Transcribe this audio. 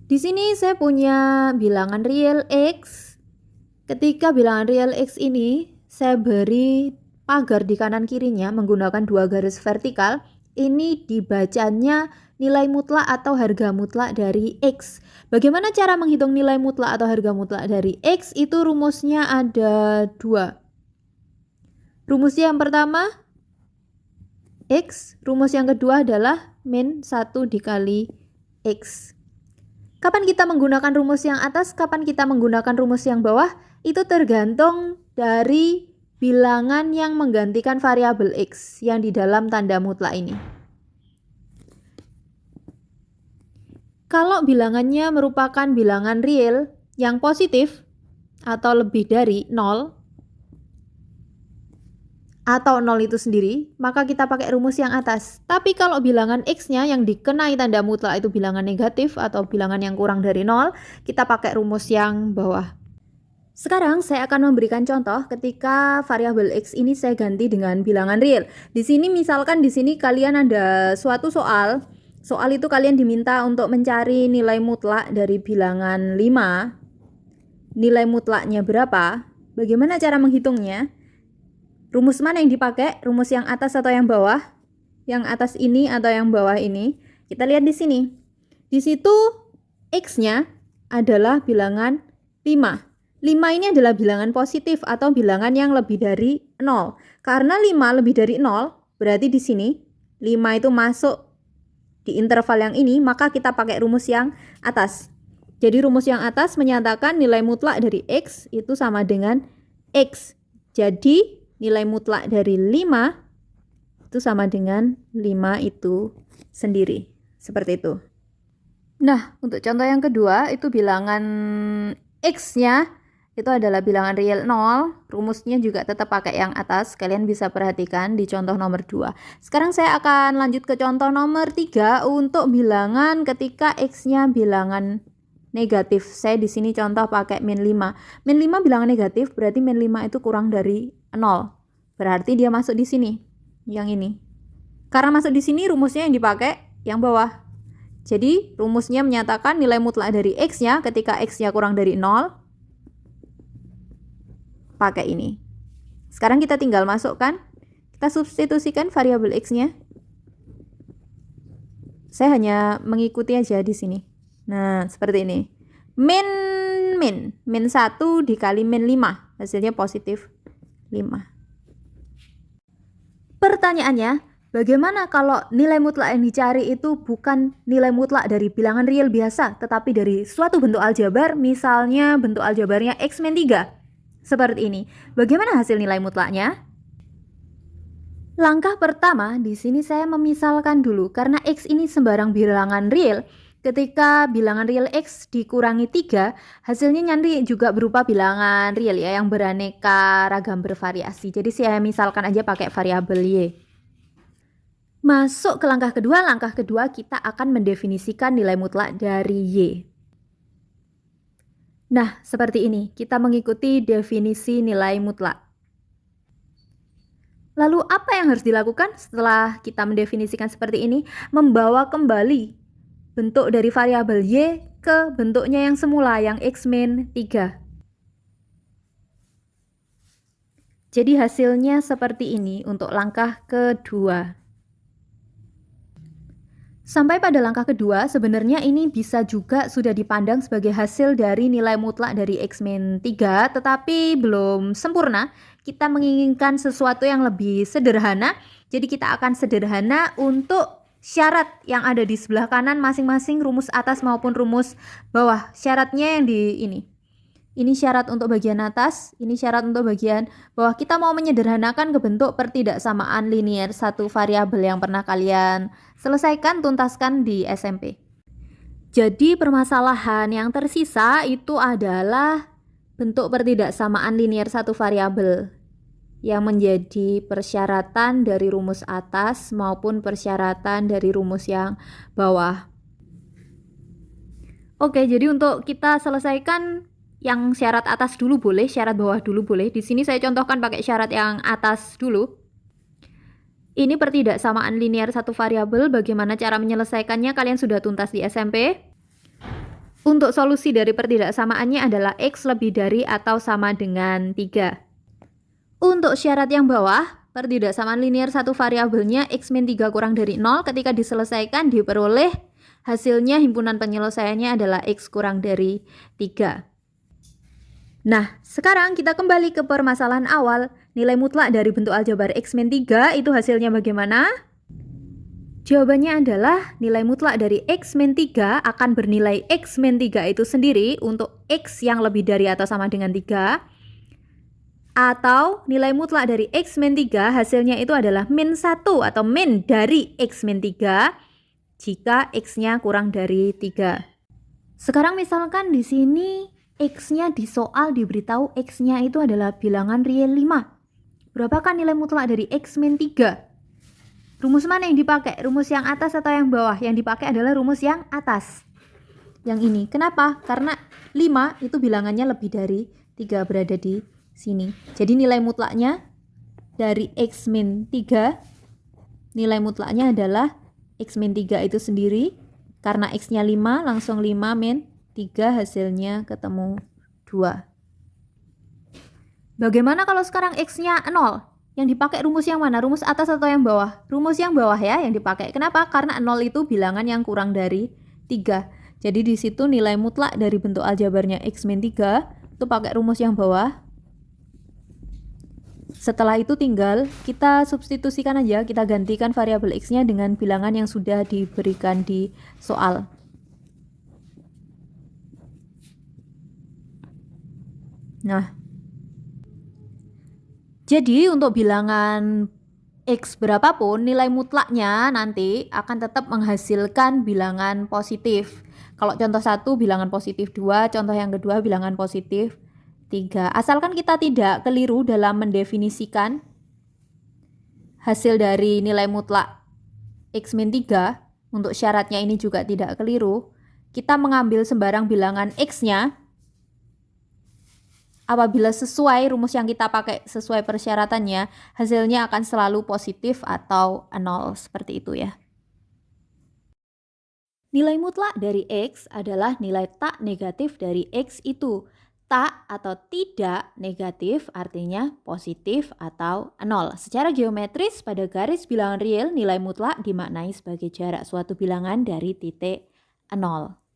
Di sini saya punya bilangan real X. Ketika bilangan real X ini saya beri pagar di kanan kirinya menggunakan 2 garis vertikal, ini dibacanya nilai mutlak atau harga mutlak dari X. Bagaimana cara menghitung nilai mutlak atau harga mutlak dari X? Itu rumusnya ada 2. Rumus yang pertama X, rumus yang kedua adalah min 1 dikali X. Kapan kita menggunakan rumus yang atas, kapan kita menggunakan rumus yang bawah, itu tergantung dari bilangan yang menggantikan variabel X yang di dalam tanda mutlak ini. Kalau bilangannya merupakan bilangan real yang positif atau lebih dari 0, atau 0 itu sendiri, maka kita pakai rumus yang atas. Tapi kalau bilangan X-nya yang dikenai tanda mutlak itu bilangan negatif atau bilangan yang kurang dari 0, kita pakai rumus yang bawah. Sekarang saya akan memberikan contoh ketika variabel X ini saya ganti dengan bilangan real. Di sini misalkan di sini kalian ada suatu soal. Soal itu kalian diminta untuk mencari nilai mutlak dari bilangan 5. Nilai mutlaknya berapa? Bagaimana cara menghitungnya? Rumus mana yang dipakai? Rumus yang atas atau yang bawah? Yang atas ini atau yang bawah ini? Kita lihat di sini. Di situ X-nya adalah bilangan 5. 5 ini adalah bilangan positif atau bilangan yang lebih dari 0. Karena 5 lebih dari 0, berarti di sini 5 itu masuk di interval yang ini, maka kita pakai rumus yang atas. Jadi rumus yang atas menyatakan nilai mutlak dari X itu sama dengan X. Jadi nilai mutlak dari 5 itu sama dengan 5 itu sendiri. Seperti itu. Nah, untuk contoh yang kedua, itu bilangan X-nya itu adalah bilangan real 0. Rumusnya juga tetap pakai yang atas. Kalian bisa perhatikan di contoh nomor 2. Sekarang saya akan lanjut ke contoh nomor 3 untuk bilangan ketika X-nya bilangan negatif. Saya di sini contoh pakai min 5. Min 5 bilangan negatif, berarti min 5 itu kurang dari 0. Berarti dia masuk di sini, yang ini. Karena masuk di sini, rumusnya yang dipakai yang bawah. Jadi, rumusnya menyatakan nilai mutlak dari X-nya ketika X-nya kurang dari 0, pakai ini. Sekarang kita tinggal masukkan, kita substitusikan variabel X-nya. Saya hanya mengikuti aja di sini. Nah, seperti ini. Min 1 dikali min 5. Hasilnya positif 5. Pertanyaannya, bagaimana kalau nilai mutlak yang dicari itu bukan nilai mutlak dari bilangan real biasa, tetapi dari suatu bentuk aljabar, misalnya bentuk aljabarnya X min 3. Seperti ini. Bagaimana hasil nilai mutlaknya? Langkah pertama, di sini saya memisalkan dulu, karena X ini sembarang bilangan real. Ketika bilangan real X dikurangi 3, hasilnya nanti juga berupa bilangan real ya, yang beraneka ragam bervariasi. Jadi saya misalkan aja pakai variabel Y. Masuk ke langkah kedua kita akan mendefinisikan nilai mutlak dari Y. Nah, seperti ini, kita mengikuti definisi nilai mutlak. Lalu apa yang harus dilakukan setelah kita mendefinisikan seperti ini? Membawa kembali bentuk dari variabel Y ke bentuknya yang semula, yang X min 3. Jadi hasilnya seperti ini untuk langkah kedua. Sampai pada langkah kedua, sebenarnya ini bisa juga sudah dipandang sebagai hasil dari nilai mutlak dari X min 3, tetapi belum sempurna. Kita menginginkan sesuatu yang lebih sederhana, jadi kita akan sederhana untuk syarat yang ada di sebelah kanan masing-masing, rumus atas maupun rumus bawah. Syaratnya yang di ini. Ini syarat untuk bagian atas, ini syarat untuk bagian bawah. Kita mau menyederhanakan ke bentuk pertidaksamaan linier satu variabel yang pernah kalian selesaikan, tuntaskan di SMP. Jadi permasalahan yang tersisa itu adalah bentuk pertidaksamaan linier satu variabel yang menjadi persyaratan dari rumus atas maupun persyaratan dari rumus yang bawah. Oke, jadi untuk kita selesaikan yang syarat atas dulu boleh, syarat bawah dulu boleh. Di sini saya contohkan pakai syarat yang atas dulu. Ini pertidaksamaan linier satu variabel, bagaimana cara menyelesaikannya kalian sudah tuntas di SMP. Untuk solusi dari pertidaksamaannya adalah X lebih dari atau sama dengan 3. Untuk syarat yang bawah, pertidaksamaan linear satu variabelnya X min 3 kurang dari 0 ketika diselesaikan diperoleh hasilnya himpunan penyelesaiannya adalah X kurang dari 3. Nah, sekarang kita kembali ke permasalahan awal. Nilai mutlak dari bentuk aljabar X min 3 itu hasilnya bagaimana? Jawabannya adalah nilai mutlak dari X min 3 akan bernilai X min 3 itu sendiri untuk X yang lebih dari atau sama dengan 3. Atau nilai mutlak dari X min 3 hasilnya itu adalah min 1 atau min dari X min 3 jika X-nya kurang dari 3. Sekarang misalkan di sini X-nya di soal diberitahu X-nya itu adalah bilangan real 5. Berapakah nilai mutlak dari X min 3? Rumus mana yang dipakai? Rumus yang atas atau yang bawah? Yang dipakai adalah rumus yang atas. Yang ini. Kenapa? Karena 5 itu bilangannya lebih dari 3 berada di sini. Jadi nilai mutlaknya dari X min 3, nilai mutlaknya adalah X min 3 itu sendiri. Karena X-nya 5, langsung 5 min 3 hasilnya ketemu 2. Bagaimana kalau sekarang X-nya 0? Yang dipakai rumus yang mana? Rumus atas atau yang bawah? Rumus yang bawah ya yang dipakai. Kenapa? Karena 0 itu bilangan yang kurang dari 3. Jadi di situ nilai mutlak dari bentuk aljabarnya X min 3 itu pakai rumus yang bawah. Setelah itu tinggal kita substitusikan aja, kita gantikan variabel X-nya dengan bilangan yang sudah diberikan di soal. Nah, jadi untuk bilangan X berapapun, nilai mutlaknya nanti akan tetap menghasilkan bilangan positif. Kalau contoh 1 bilangan positif 2, contoh yang kedua bilangan positif 3. Asalkan kita tidak keliru dalam mendefinisikan hasil dari nilai mutlak X min 3, untuk syaratnya ini juga tidak keliru, kita mengambil sembarang bilangan X-nya. Apabila sesuai rumus yang kita pakai sesuai persyaratannya, hasilnya akan selalu positif atau 0, seperti itu ya. Nilai mutlak dari X adalah nilai tak negatif dari X itu. Tak atau tidak negatif artinya positif atau 0. Secara geometris pada garis bilangan real, nilai mutlak dimaknai sebagai jarak suatu bilangan dari titik 0.